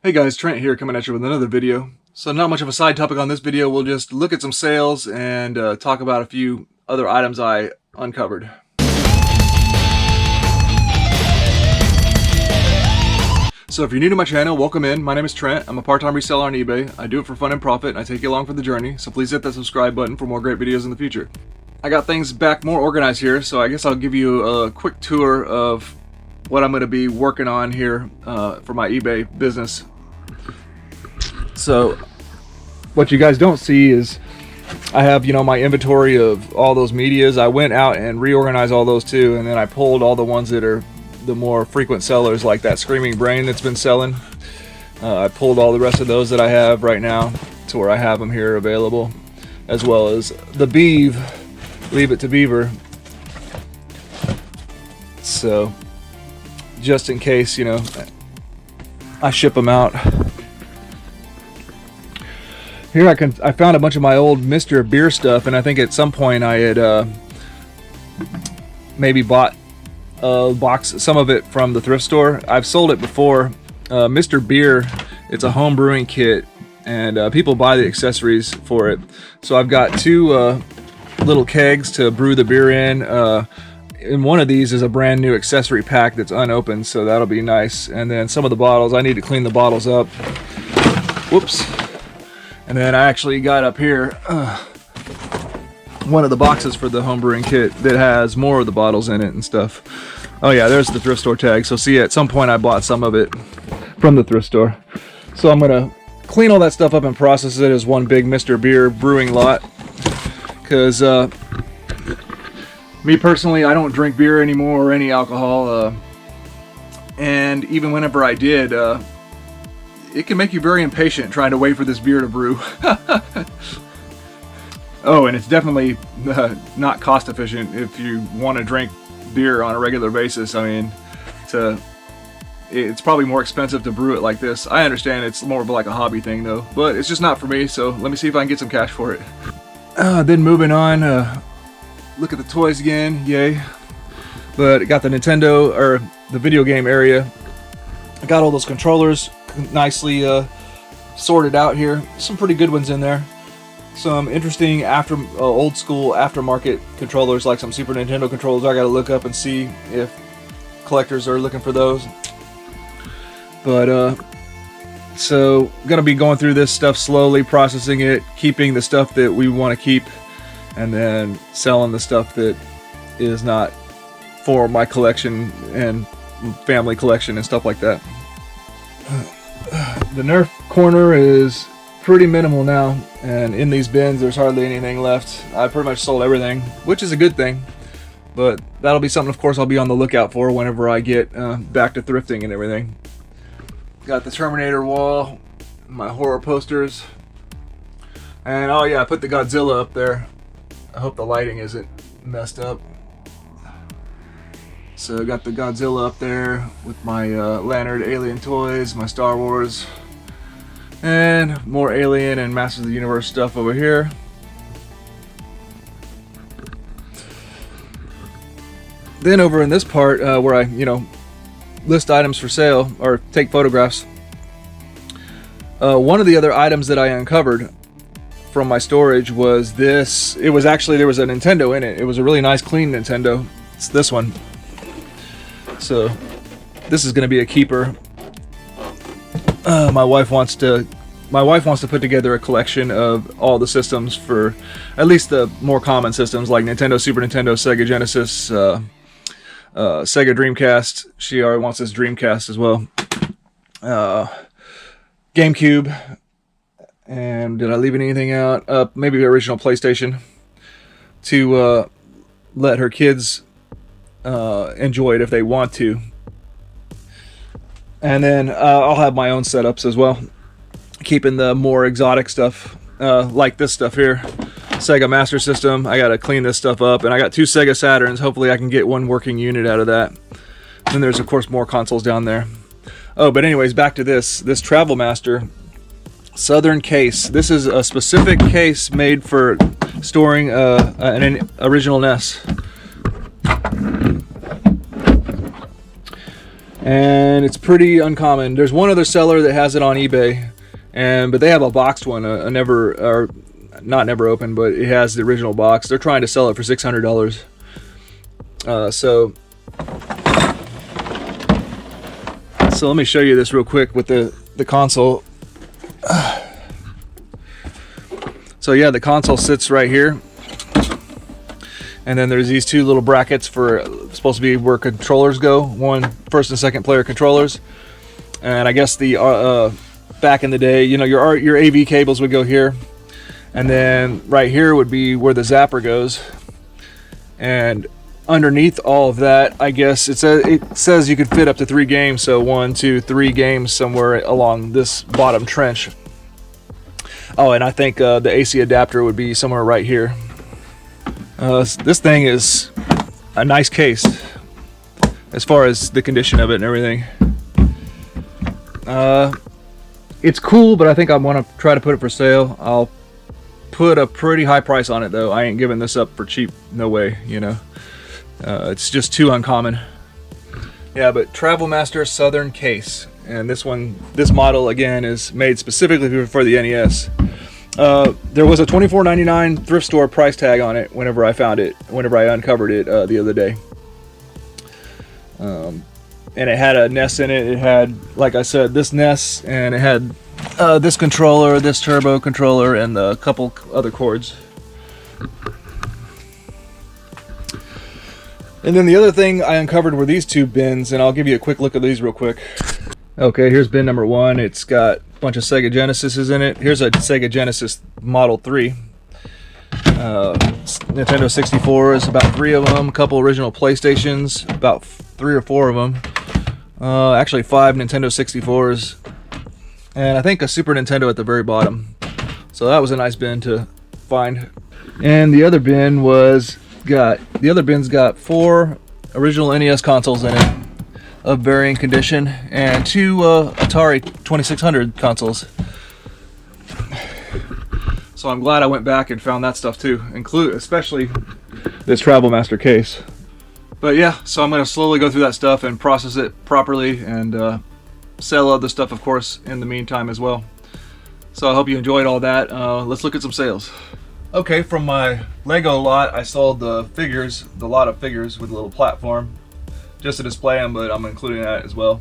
Hey guys, Trent here coming at you with another video. So not much of a side topic on this video, we'll just look at some sales and talk about a few other items I uncovered. So if you're new to my channel, welcome in. My name is Trent. I'm a part-time reseller on eBay. I do it for fun and profit, and I take you along for the journey, so please hit that subscribe button for more great videos in the future. I got things back more organized here, so I guess I'll give you a quick tour of what I'm going to be working on here for my eBay business. So what you guys don't see is I have, my inventory of all those medias. I went out and reorganized all those too, and then I pulled all the ones that are the more frequent sellers, like that Screaming Brain that's been selling. I pulled all the rest of those that I have right now to where I have them here available, as well as the Beeve, Leave It to Beaver. So just in case, I ship them out. Here I found a bunch of my old Mr. Beer stuff, and I think at some point I had maybe bought a box, some of it from the thrift store. I've sold it before. Mr. Beer, it's a home brewing kit, and people buy the accessories for it. So I've got two little kegs to brew the beer in. And one of these is a brand new accessory pack that's unopened, so that'll be nice. And then some of the bottles, I need to clean the bottles up. Whoops. And then I actually got up here one of the boxes for the homebrewing kit that has more of the bottles in it and stuff. Oh yeah, there's the thrift store tag. So see, at some point I bought some of it from the thrift store. So I'm gonna clean all that stuff up and process it as one big Mr. Beer brewing lot. Because me personally, I don't drink beer anymore or any alcohol. And even whenever I did, it can make you very impatient trying to wait for this beer to brew. Oh, and it's definitely not cost efficient if you want to drink beer on a regular basis. I mean, it's probably more expensive to brew it like this. I understand it's more of like a hobby thing though, but it's just not for me, so let me see if I can get some cash for it. Then moving on, look at the toys again, yay. But I got the Nintendo, or the video game area. I got all those controllers nicely sorted out here. Some pretty good ones in there. Some interesting old school aftermarket controllers, like some Super Nintendo controllers. I gotta look up and see if collectors are looking for those. But so gonna be going through this stuff slowly, processing it, keeping the stuff that we want to keep, and then selling the stuff that is not for my collection and family collection and stuff like that. The Nerf corner is pretty minimal now, and in these bins there's hardly anything left. I pretty much sold everything, which is a good thing, but that'll be something, of course, I'll be on the lookout for whenever I get back to thrifting and everything. Got the Terminator wall, my horror posters, and oh yeah, I put the Godzilla up there. I hope the lighting isn't messed up. So I got the Godzilla up there with my Lanyard Alien toys, my Star Wars, and more Alien and Masters of the Universe stuff over here. Then over in this part where I, list items for sale or take photographs. One of the other items that I uncovered from my storage was this. It was actually, there was a Nintendo in it. It was a really nice clean Nintendo. It's this one. So this is going to be a keeper. My wife wants to put together a collection of all the systems, for at least the more common systems like Nintendo, Super Nintendo, Sega Genesis, Sega Dreamcast. She already wants this Dreamcast as well. GameCube. And did I leave anything out? Maybe the original PlayStation, to let her kids enjoy it if they want to. And then I'll have my own setups as well, keeping the more exotic stuff, like this stuff here. Sega Master System. I gotta clean this stuff up, and I got two Sega Saturns. Hopefully I can get one working unit out of that. Then there's of course more consoles down there. Oh, but anyways, back to this Travel Master Southern case. This is a specific case made for storing an original NES. and it's pretty uncommon. There's one other seller that has it on eBay, but they have a boxed one, not never opened, but it has the original box. They're trying to sell it for $600. So let me show you this real quick with the console. So yeah, the console sits right here, and then there's these two little brackets for supposed to be where controllers go. One first and second player controllers, and I guess the back in the day, you know, your AV cables would go here, and then right here would be where the zapper goes, and underneath all of that, I guess it says you could fit up to 3 games, so 1, 2, 3 games somewhere along this bottom trench. Oh, and I think the AC adapter would be somewhere right here. This thing is a nice case as far as the condition of it and everything. It's cool, but I think I want to try to put it for sale. I'll put a pretty high price on it though. I ain't giving this up for cheap, no way, you know. It's just too uncommon. Yeah, but Travel Master Southern case, and this model again is made specifically for the NES. There was a $24.99 thrift store price tag on it whenever I uncovered it the other day. And it had a NES in it. It had, like I said, this NES, and it had this controller, this turbo controller, and a couple other cords. And then the other thing I uncovered were these 2 bins, and I'll give you a quick look at these real quick. Okay, here's bin number 1. It's got a bunch of Sega Genesises in it. Here's a Sega Genesis Model 3. Nintendo 64s, about 3 of them. A couple original PlayStations, about 3 or 4 of them. Actually 5 Nintendo 64s. And I think a Super Nintendo at the very bottom. So that was a nice bin to find. And the other bin's got 4 original NES consoles in it of varying condition, and 2 Atari 2600 consoles. So I'm glad I went back and found that stuff too, especially this Travel Master case. But yeah, so I'm going to slowly go through that stuff and process it properly, and sell other stuff, of course, in the meantime as well. So I hope you enjoyed all that. Let's look at some sales. Okay, from my Lego lot, I sold the lot of figures with a little platform, just to display them, but I'm including that as well.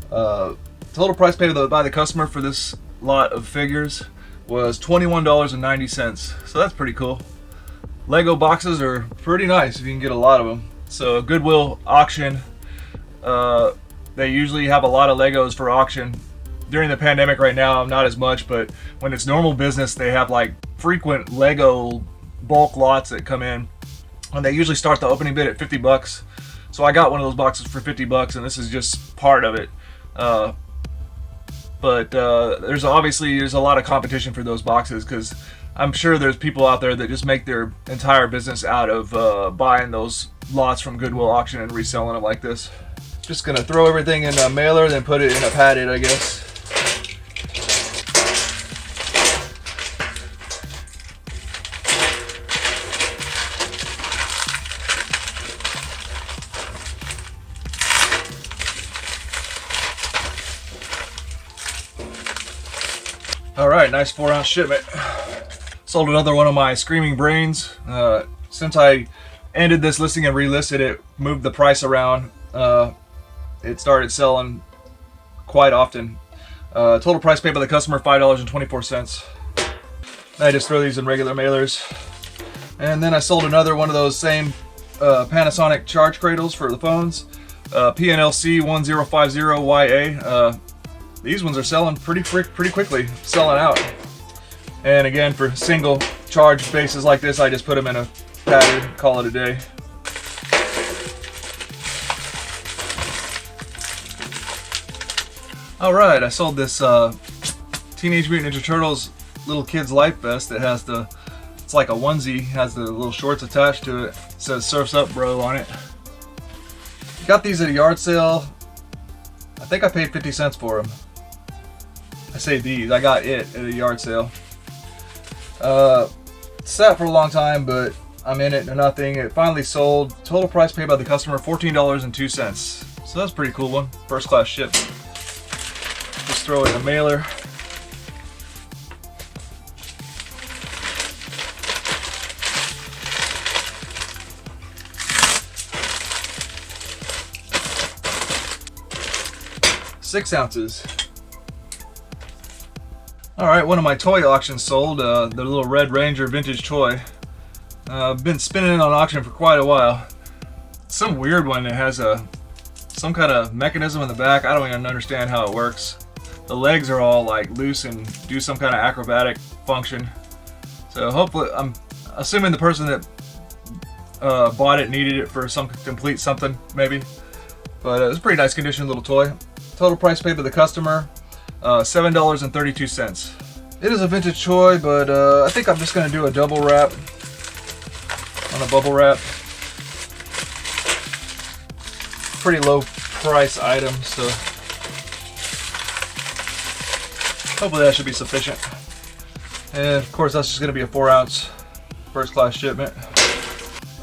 Total price paid by the customer for this lot of figures was $21.90, so that's pretty cool. Lego boxes are pretty nice if you can get a lot of them. So Goodwill auction, they usually have a lot of Legos for auction. During the pandemic right now, not as much, but when it's normal business, they have like frequent Lego bulk lots that come in, and they usually start the opening bid at $50. So I got one of those boxes for $50, and this is just part of it. But there's a lot of competition for those boxes, because I'm sure there's people out there that just make their entire business out of buying those lots from Goodwill auction and reselling them like this. Just gonna throw everything in a mailer, then put it in a padded, I guess. Alright, nice 4-ounce shipment. Sold another one of my Screaming Brains. Since I ended this listing and relisted it, moved the price around, it started selling quite often. Total price paid by the customer, $5.24. I just throw these in regular mailers. And then I sold another one of those same Panasonic charge cradles for the phones, PNLC 1050YA. These ones are selling pretty quickly, selling out. And again, for single charge bases like this, I just put them in a pattern, call it a day. Alright, I sold this Teenage Mutant Ninja Turtles Little Kids Life Vest that has it's like a onesie, has the little shorts attached to it. It says Surf's Up Bro on it. Got these at a yard sale. I think I paid 50 cents for them. I say these, I got it at a yard sale. Sat for a long time, but I'm in it or nothing. It finally sold. Total price paid by the customer, $14.02. So that's a pretty cool one. First class ship. Just throw it in a mailer. Six ounces. Alright, one of my toy auctions sold, the little Red Ranger vintage toy. I've been spinning it on auction for quite a while. Some weird one that has some kind of mechanism in the back. I don't even understand how it works. The legs are all like loose and do some kind of acrobatic function. So hopefully, I'm assuming the person that bought it needed it for some complete something, maybe. But it's a pretty nice condition little toy. Total price paid by the customer, $7.32. It is a vintage toy, but I think I'm just going to do a double wrap on a bubble wrap. Pretty low price item, so hopefully that should be sufficient. And of course that's just going to be a 4-ounce first class shipment.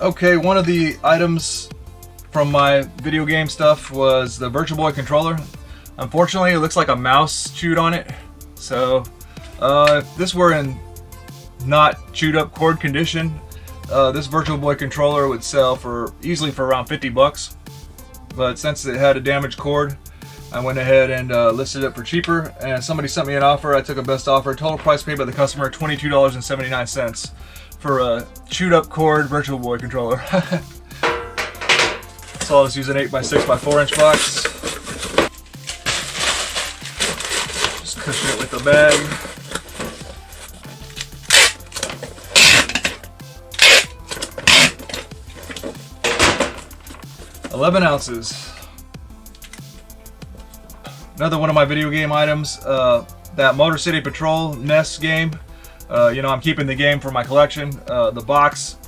Okay, one of the items from my video game stuff was the Virtual Boy controller. Unfortunately, it looks like a mouse chewed on it. So if this were in not chewed up cord condition, this Virtual Boy controller would sell for easily for around 50 bucks. But since it had a damaged cord, I went ahead and listed it for cheaper, and somebody sent me an offer. I took a best offer. Total price paid by the customer, $22.79 for a chewed up cord Virtual Boy controller. So I'll just use an 8x6x4 inch box. Just cushion it with the bag. $11 ounces. Another one of my video game items, that Motor City Patrol NES game. You know, I'm keeping the game for my collection. The box,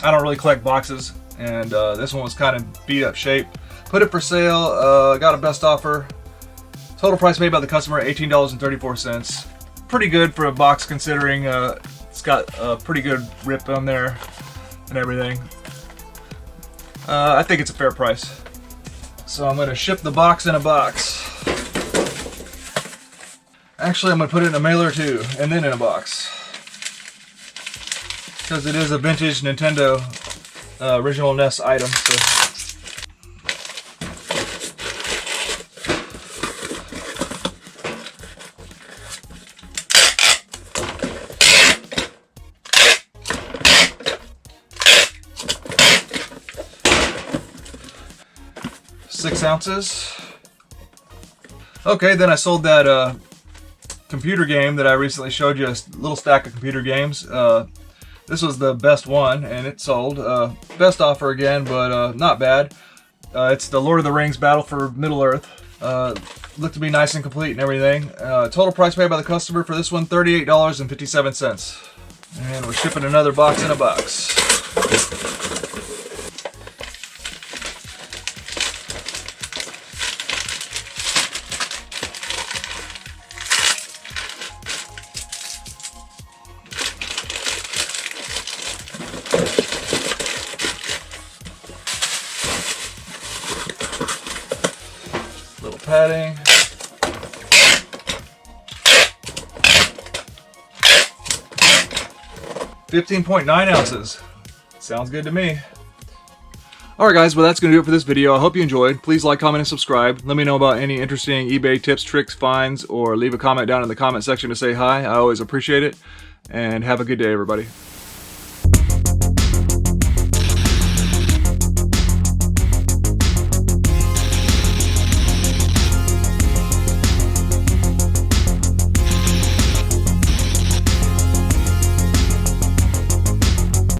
I don't really collect boxes, and this one was kind of beat up shape. Put it for sale, got a best offer. Total price paid by the customer, $18.34. Pretty good for a box considering it's got a pretty good rip on there and everything. I think it's a fair price. So I'm going to ship the box in a box. Actually, I'm going to put it in a mailer too, and then in a box. Because it is a vintage Nintendo original NES item. So. $6 ounces. Okay, then I sold that computer game that I recently showed you, a little stack of computer games. This was the best one, and it sold. Best offer again, but not bad. It's the Lord of the Rings Battle for Middle-earth. Looked to be nice and complete and everything. Total price paid by the customer for this one, $38.57. And we're shipping another box in a box. Little padding. $15.9 ounces. Sounds good to me. Alright guys, well that's going to do it for this video. I hope you enjoyed. Please like, comment, and subscribe. Let me know about any interesting eBay tips, tricks, finds, or leave a comment down in the comment section to say hi. I always appreciate it. And have a good day, everybody.